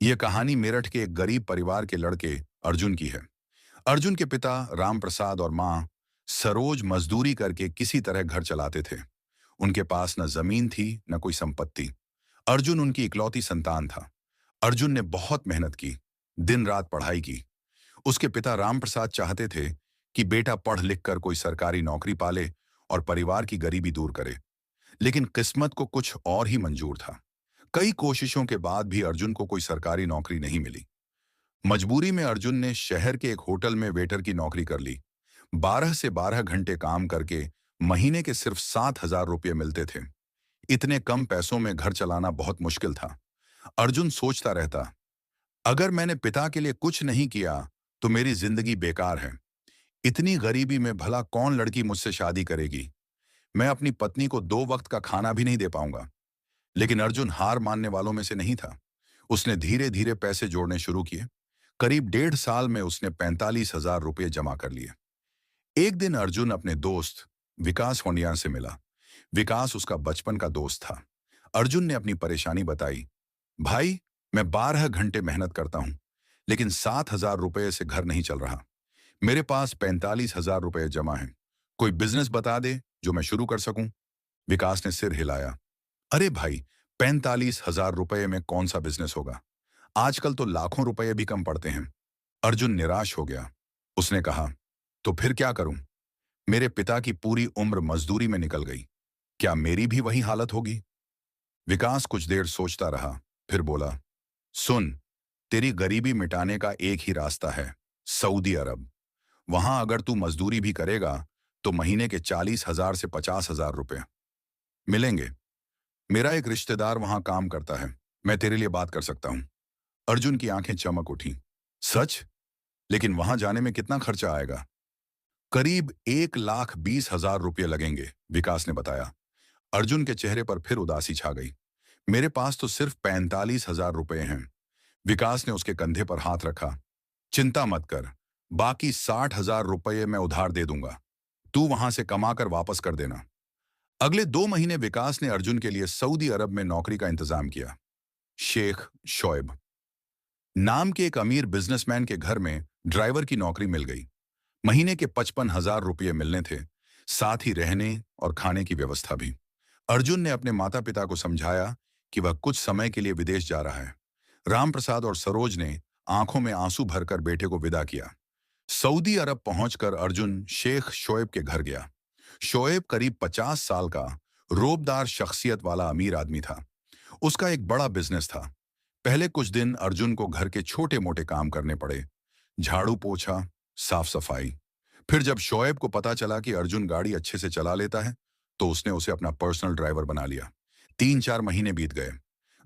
यह कहानी मेरठ के एक गरीब परिवार के लड़के अर्जुन की है। अर्जुन के पिता राम प्रसाद और मां सरोज मजदूरी करके किसी तरह घर चलाते थे। उनके पास न जमीन थी न कोई संपत्ति। अर्जुन उनकी इकलौती संतान था। अर्जुन ने बहुत मेहनत की, दिन रात पढ़ाई की। उसके पिता राम प्रसाद चाहते थे कि बेटा पढ़ लिख कर कोई सरकारी नौकरी पाले और परिवार की गरीबी दूर करे। लेकिन किस्मत को कुछ और ही मंजूर था। कई कोशिशों के बाद भी अर्जुन को कोई सरकारी नौकरी नहीं मिली। मजबूरी में अर्जुन ने शहर के एक होटल में वेटर की नौकरी कर ली। 12 से 12 घंटे काम करके महीने के सिर्फ 7,000 रुपये मिलते थे। इतने कम पैसों में घर चलाना बहुत मुश्किल था। अर्जुन सोचता रहता, अगर मैंने पिता के लिए कुछ नहीं किया तो मेरी जिंदगी बेकार है। इतनी गरीबी में भला कौन लड़की मुझसे शादी करेगी। मैं अपनी पत्नी को 2 वक्त का खाना भी नहीं दे पाऊंगा। लेकिन अर्जुन हार मानने वालों में से नहीं था। उसने धीरे धीरे पैसे जोड़ने शुरू किए। करीब 1.5 साल में उसने 45,000 रुपये जमा कर लिए। एक दिन अर्जुन अपने दोस्त विकास होंडिया से मिला। विकास उसका बचपन का दोस्त था। अर्जुन ने अपनी परेशानी बताई। भाई, मैं 12 घंटे मेहनत करता हूं, लेकिन 7,000 रुपये से घर नहीं चल रहा। मेरे पास 45,000 रुपये जमा है। कोई बिजनेस बता दे जो मैं शुरू कर सकूं। विकास ने सिर हिलाया। अरे भाई, 45,000 रुपये में कौन सा बिजनेस होगा। आजकल तो लाखों रुपए भी कम पड़ते हैं। अर्जुन निराश हो गया। उसने कहा, तो फिर क्या करूं। मेरे पिता की पूरी उम्र मजदूरी में निकल गई। क्या मेरी भी वही हालत होगी। विकास कुछ देर सोचता रहा, फिर बोला, सुन, तेरी गरीबी मिटाने का एक ही रास्ता है, सऊदी अरब। वहां अगर तू मजदूरी भी करेगा तो महीने के 40,000 से 50,000 रुपये मिलेंगे। मेरा एक रिश्तेदार वहां काम करता है, मैं तेरे लिए बात कर सकता हूं। अर्जुन की आंखें चमक उठी। सच? लेकिन वहां जाने में कितना खर्चा आएगा। करीब 1,20,000 रुपये लगेंगे, विकास ने बताया। अर्जुन के चेहरे पर फिर उदासी छा गई। मेरे पास तो सिर्फ 45,000 रुपये हैं। विकास ने उसके कंधे पर हाथ रखा। चिंता मत कर, बाकी 60,000 रुपये मैं उधार दे दूंगा। तू वहां से कमा कर वापस कर देना। अगले 2 महीने विकास ने अर्जुन के लिए सऊदी अरब में नौकरी का इंतजाम किया। शेख शोएब नाम के एक अमीर बिजनेसमैन के घर में ड्राइवर की नौकरी मिल गई। महीने के 55,000 रुपये मिलने थे, साथ ही रहने और खाने की व्यवस्था भी। अर्जुन ने अपने माता पिता को समझाया कि वह कुछ समय के लिए विदेश जा रहा है। राम प्रसाद और सरोज ने आंखों में आंसू भरकर बेटे को विदा किया। सऊदी अरब पहुंचकर अर्जुन शेख शोएब के घर गया। शोएब करीब 50 साल का रोबदार शख्सियत वाला अमीर आदमी था। उसका एक बड़ा बिजनेस था। पहले कुछ दिन अर्जुन को घर के छोटे मोटे काम करने पड़े, झाड़ू पोछा, साफ सफाई। फिर जब शोएब को पता चला कि अर्जुन गाड़ी अच्छे से चला लेता है तो उसने उसे अपना पर्सनल ड्राइवर बना लिया। 3-4 महीने बीत गए।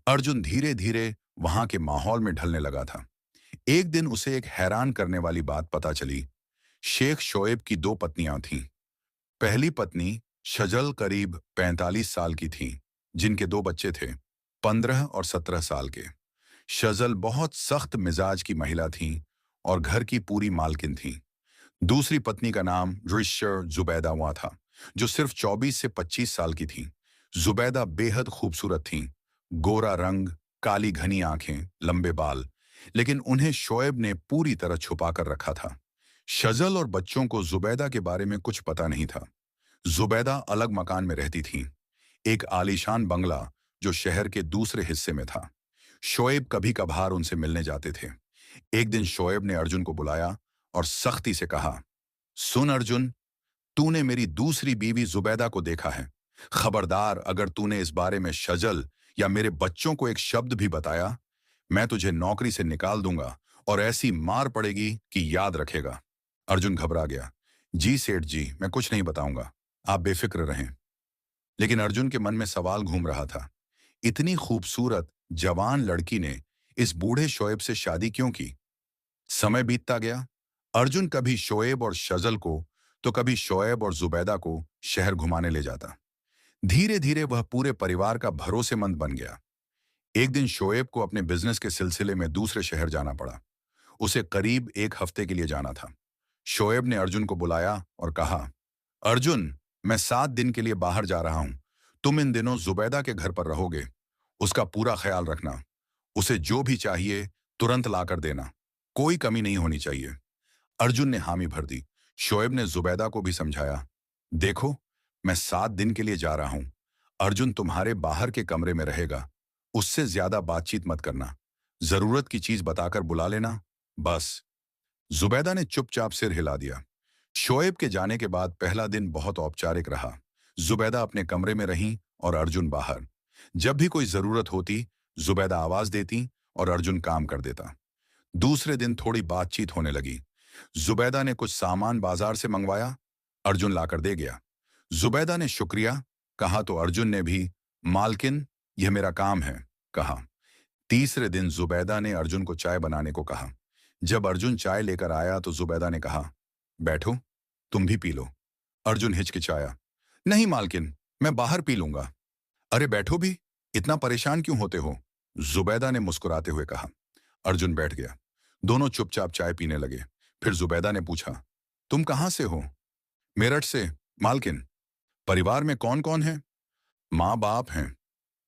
अर्जुन धीरे धीरे वहां के माहौल में ढलने लगा था। एक दिन उसे एक हैरान करने वाली बात पता चली। शेख शोएब की 2 पत्नियां थीं। पहली पत्नी शजल करीब 45 साल की थी, जिनके 2 बच्चे थे, 15 और 17 साल के। शजल बहुत सख्त मिजाज की महिला थी और घर की पूरी मालकिन थी। दूसरी पत्नी का नाम रिश्र जुबैदा हुआ था, जो सिर्फ 24 से 25 साल की थी। जुबैदा बेहद खूबसूरत थी। गोरा रंग, काली घनी आंखें, लंबे बाल। लेकिन उन्हें शोएब ने पूरी तरह छुपा कर रखा था। शजल और बच्चों को जुबैदा के बारे में कुछ पता नहीं था। जुबैदा अलग मकान में रहती थी, एक आलीशान बंगला जो शहर के दूसरे हिस्से में था। शोएब कभी कभार उनसे मिलने जाते थे। एक दिन शोएब ने अर्जुन को बुलाया और सख्ती से कहा, सुन अर्जुन, तूने मेरी दूसरी बीवी जुबैदा को देखा है। खबरदार, अगर तूने इस बारे में शजल या मेरे बच्चों को एक शब्द भी बताया, मैं तुझे नौकरी से निकाल दूंगा और ऐसी मार पड़ेगी कि याद रखेगा। अर्जुन घबरा गया। जी सेठ जी, मैं कुछ नहीं बताऊंगा, आप बेफिक्र रहें। लेकिन अर्जुन के मन में सवाल घूम रहा था। इतनी खूबसूरत जवान लड़की ने इस बूढ़े शोएब से शादी क्यों की। समय बीतता गया। अर्जुन कभी शोएब और शजल को तो कभी शोएब और जुबैदा को शहर घुमाने ले जाता। धीरे धीरे वह पूरे परिवार का भरोसेमंद बन गया। एक दिन शोएब को अपने बिजनेस के सिलसिले में दूसरे शहर जाना पड़ा। उसे करीब 1 हफ्ते के लिए जाना था। शोएब ने अर्जुन को बुलाया और कहा, अर्जुन, मैं 7 दिन के लिए बाहर जा रहा हूं। तुम इन दिनों जुबैदा के घर पर रहोगे। उसका पूरा ख्याल रखना। उसे जो भी चाहिए तुरंत लाकर देना, कोई कमी नहीं होनी चाहिए। अर्जुन ने हामी भर दी। शोएब ने जुबैदा को भी समझाया, देखो, मैं 7 दिन के लिए जा रहा हूं। अर्जुन तुम्हारे बाहर के कमरे में रहेगा। उससे ज्यादा बातचीत मत करना। जरूरत की चीज बताकर बुला लेना, बस। जुबैदा ने चुपचाप सिर हिला दिया। शोएब के जाने के बाद पहला दिन बहुत औपचारिक रहा। जुबैदा अपने कमरे में रहीं और अर्जुन बाहर। जब भी कोई जरूरत होती, जुबैदा आवाज देती और अर्जुन काम कर देता। दूसरे दिन थोड़ी बातचीत होने लगी। जुबैदा ने कुछ सामान बाजार से मंगवाया, अर्जुन लाकर दे गया। जुबैदा ने शुक्रिया कहा तो अर्जुन ने भी, मालकिन, यह मेरा काम है, कहा। तीसरे दिन जुबैदा ने अर्जुन को चाय बनाने को कहा। जब अर्जुन चाय लेकर आया तो जुबैदा ने कहा, बैठो, तुम भी पी लो। अर्जुन हिचकिचाया, नहीं मालकिन, मैं बाहर पी लूंगा। अरे बैठो भी, इतना परेशान क्यों होते हो? जुबैदा ने मुस्कुराते हुए कहा। अर्जुन बैठ गया। दोनों चुपचाप चाय पीने लगे। फिर जुबैदा ने पूछा, तुम कहां से हो? मेरठ से, मालकिन। परिवार में कौन कौन है? माँ बाप हैं,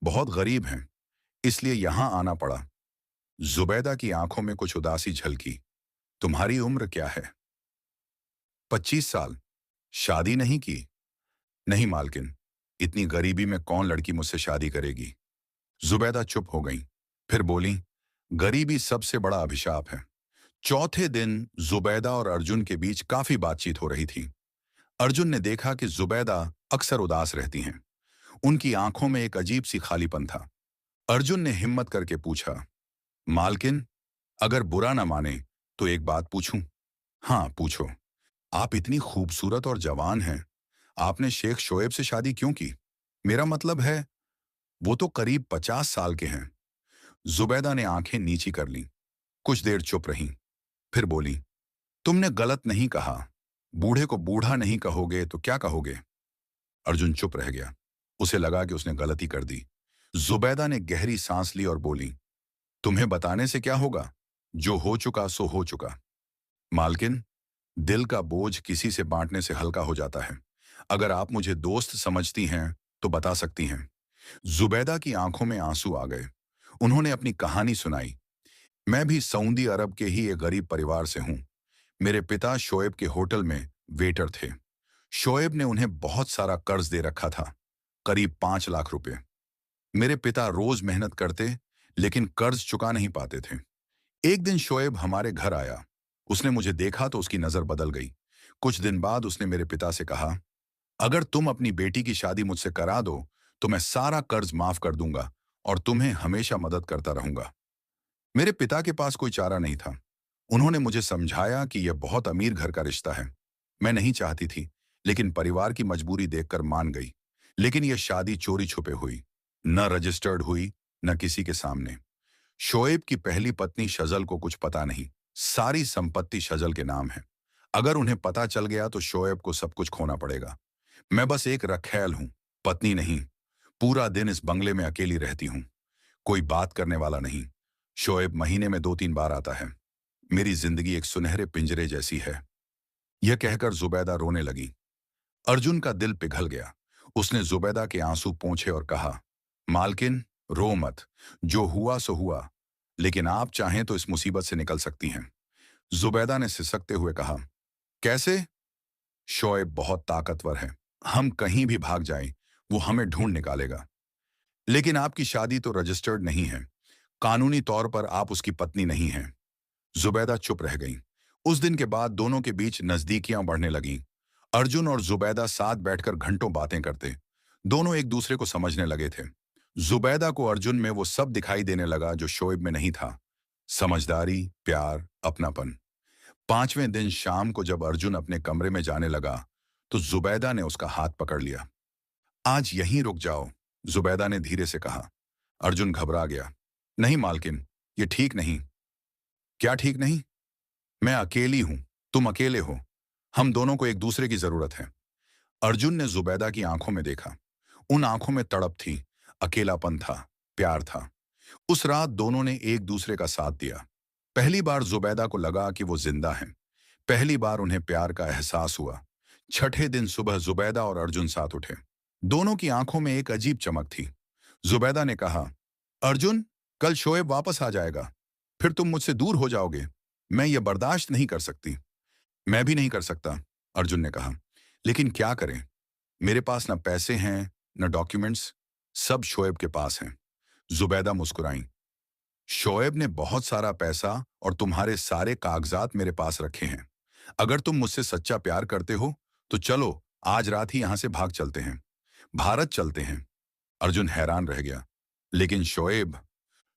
बहुत गरीब हैं, इसलिए यहां आना पड़ा। जुबैदा की आंखों में कुछ उदासी झलकी। तुम्हारी उम्र क्या है? 25 साल। शादी नहीं की? नहीं मालकिन, इतनी गरीबी में कौन लड़की मुझसे शादी करेगी? जुबैदा चुप हो गई। फिर बोली, गरीबी सबसे बड़ा अभिशाप है। चौथे दिन जुबैदा और अर्जुन के बीच काफी बातचीत हो रही थी। अर्जुन ने देखा कि जुबैदा अक्सर उदास रहती हैं। उनकी आंखों में एक अजीब सी खालीपन था। अर्जुन ने हिम्मत करके पूछा, मालकिन, अगर बुरा ना माने तो एक बात पूछूं? हाँ, पूछो। आप इतनी खूबसूरत और जवान हैं, आपने शेख शोएब से शादी क्यों की? मेरा मतलब है, वो तो करीब 50 साल के हैं। जुबैदा ने आंखें नीची कर लीं। कुछ देर चुप रहीं। फिर बोली, तुमने गलत नहीं कहा। बूढ़े को बूढ़ा नहीं कहोगे तो क्या कहोगे? अर्जुन चुप रह गया। उसे लगा कि उसने गलती कर दी। जुबैदा ने गहरी सांस ली और बोली, तुम्हें बताने से क्या होगा? जो हो चुका सो हो चुका। मालकिन, दिल का बोझ किसी से बांटने से हल्का हो जाता है। अगर आप मुझे दोस्त समझती हैं तो बता सकती हैं। जुबैदा की आंखों में आंसू आ गए। उन्होंने अपनी कहानी सुनाई। मैं भी सऊदी अरब के ही एक गरीब परिवार से हूं। मेरे पिता शोएब के होटल में वेटर थे। शोएब ने उन्हें बहुत सारा कर्ज दे रखा था, करीब 5 लाख रुपए। मेरे पिता रोज मेहनत करते, लेकिन कर्ज चुका नहीं पाते थे। एक दिन शोएब हमारे घर आया। उसने मुझे देखा तो उसकी नजर बदल गई। कुछ दिन बाद उसने मेरे पिता से कहा, अगर तुम अपनी बेटी की शादी मुझसे करा दो तो मैं सारा कर्ज माफ कर दूंगा और तुम्हें हमेशा मदद करता रहूंगा। मेरे पिता के पास कोई चारा नहीं था। उन्होंने मुझे समझाया कि यह बहुत अमीर घर का रिश्ता है। मैं नहीं चाहती थी, लेकिन परिवार की मजबूरी देखकर मान गई। लेकिन यह शादी चोरी छुपे हुई, न रजिस्टर्ड हुई, न किसी के सामने। शोएब की पहली पत्नी शजल को कुछ पता नहीं। सारी संपत्ति शजल के नाम है। अगर उन्हें पता चल गया तो शोएब को सब कुछ खोना पड़ेगा। मैं बस एक रखैल हूं, पत्नी नहीं। पूरा दिन इस बंगले में अकेली रहती हूं, कोई बात करने वाला नहीं। शोएब महीने में 2-3 बार आता है। मेरी जिंदगी एक सुनहरे पिंजरे जैसी है। यह कहकर जुबैदा रोने लगी। अर्जुन का दिल पिघल गया। उसने जुबैदा के आंसू पोंछे और कहा, मालकिन, रो मत। जो हुआ सो हुआ, लेकिन आप चाहें तो इस मुसीबत से निकल सकती हैं। जुबैदा ने सिसकते हुए कहा, कैसे? शोएब बहुत ताकतवर है। हम कहीं भी भाग जाएं, वो हमें ढूंढ निकालेगा। लेकिन आपकी शादी तो रजिस्टर्ड नहीं है। कानूनी तौर पर आप उसकी पत्नी नहीं हैं। जुबैदा चुप रह गईं। उस दिन के बाद दोनों के बीच नजदीकियां बढ़ने लगीं। अर्जुन और जुबैदा साथ बैठकर घंटों बातें करते। दोनों एक दूसरे को समझने लगे थे। जुबैदा को अर्जुन में वो सब दिखाई देने लगा जो शोएब में नहीं था। समझदारी, प्यार, अपनापन। 5वें दिन शाम को जब अर्जुन अपने कमरे में जाने लगा तो जुबैदा ने उसका हाथ पकड़ लिया। आज यहीं रुक जाओ, जुबैदा ने धीरे से कहा। अर्जुन घबरा गया। नहीं मालकिन, ये ठीक नहीं। क्या ठीक नहीं? मैं अकेली हूं, तुम अकेले हो। हम दोनों को एक दूसरे की जरूरत है। अर्जुन ने जुबैदा की आंखों में देखा। उन आंखों में तड़प थी, अकेलापन था, प्यार था। उस रात दोनों ने एक दूसरे का साथ दिया। पहली बार जुबैदा को लगा कि वो जिंदा हैं। पहली बार उन्हें प्यार का एहसास हुआ। छठे दिन सुबह जुबैदा और अर्जुन साथ उठे। दोनों की आंखों में एक अजीब चमक थी। जुबैदा ने कहा, अर्जुन, कल शोएब वापस आ जाएगा, फिर तुम मुझसे दूर हो जाओगे। मैं ये बर्दाश्त नहीं कर सकती। मैं भी नहीं कर सकता, अर्जुन ने कहा। लेकिन क्या करें? मेरे पास न पैसे हैं, न डॉक्यूमेंट्स, सब शोएब के पास हैं। जुबैदा मुस्कुराई। शोएब ने बहुत सारा पैसा और तुम्हारे सारे कागजात मेरे पास रखे हैं। अगर तुम मुझसे सच्चा प्यार करते हो, तो चलो, आज रात ही यहां से भाग चलते हैं। भारत चलते हैं। अर्जुन हैरान रह गया। लेकिन शोएब,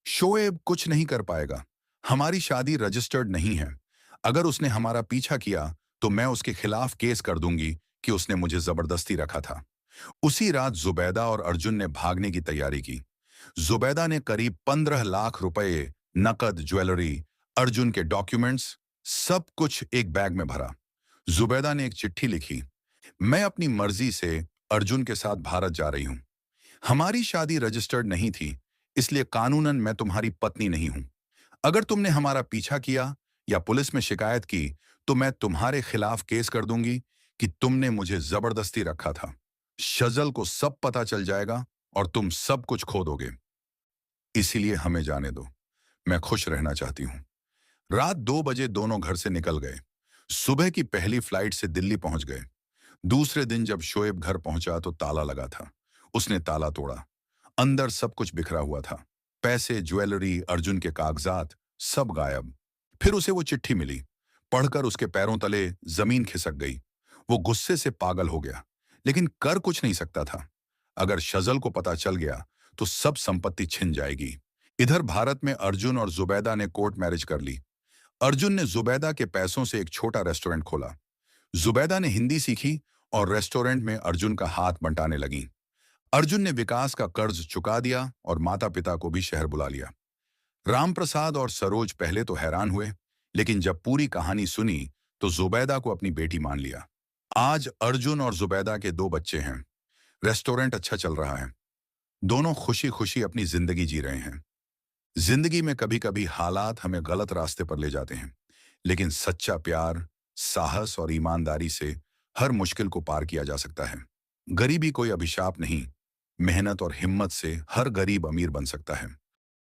शोएब कुछ नहीं कर पाएगा। हमारी शादी रजिस्टर्ड नहीं है। अगर उसने हमारा पीछा किया, तो मैं उसके खिलाफ केस कर दूंगी कि उसने मुझे जबरदस्ती रखा था। उसी रात जुबैदा और अर्जुन ने भागने की तैयारी की। जुबैदा ने करीब 15 लाख रुपए, नकद, ज्वेलरी, अर्जुन के डॉक्यूमेंट्स, सब कुछ एक बैग में भरा। जुबैदा ने एक चिट्ठी लिखी। मैं अपनी मर्जी से अर्जुन के साथ भारत जा रही हूं। हमारी शादी रजिस्टर्ड नहीं थी, इसलिए कानूनन मैं तुम्हारी पत्नी नहीं हूं। अगर तुमने हमारा पीछा किया या पुलिस में शिकायत की, तो मैं तुम्हारे खिलाफ केस कर दूंगी कि तुमने मुझे जबरदस्ती रखा था। शजल को सब पता चल जाएगा और तुम सब कुछ खो दोगे। इसीलिए हमें जाने दो। मैं खुश रहना चाहती हूँ। रात 2 बजे दोनों घर से निकल गए। सुबह की पहली फ्लाइट से दिल्ली पहुंच गए। दूसरे दिन जब शोएब घर पहुंचा तो ताला लगा था। उसने ताला तोड़ा। अंदर सब कुछ बिखरा हुआ था। पैसे, ज्वेलरी, अर्जुन के कागजात, सब गायब। फिर उसे वो चिट्ठी मिली। पढ़कर उसके पैरों तले जमीन खिसक गई। वो गुस्से से पागल हो गया, लेकिन कर कुछ नहीं सकता था। अगर शजल को पता चल गया, तो सब संपत्ति छिन जाएगी। इधर भारत में अर्जुन और जुबैदा ने कोर्ट मैरिज कर ली। अर्जुन ने जुबैदा के पैसों से एक छोटा रेस्टोरेंट खोला। जुबैदा ने हिंदी सीखी और रेस्टोरेंट में अर्जुन का हाथ बंटाने लगी। अर्जुन ने विकास का कर्ज चुका दिया और माता पिता को भी शहर बुला लिया। राम प्रसाद और सरोज पहले तो हैरान हुए, लेकिन जब पूरी कहानी सुनी, तो जुबैदा को अपनी बेटी मान लिया। आज अर्जुन और जुबैदा के 2 बच्चे हैं। रेस्टोरेंट अच्छा चल रहा है। दोनों खुशी खुशी अपनी जिंदगी जी रहे हैं। जिंदगी में कभी कभी हालात हमें गलत रास्ते पर ले जाते हैं, लेकिन सच्चा प्यार, साहस और ईमानदारी से हर मुश्किल को पार किया जा सकता है। गरीबी कोई अभिशाप नहीं। मेहनत और हिम्मत से हर गरीब अमीर बन सकता है।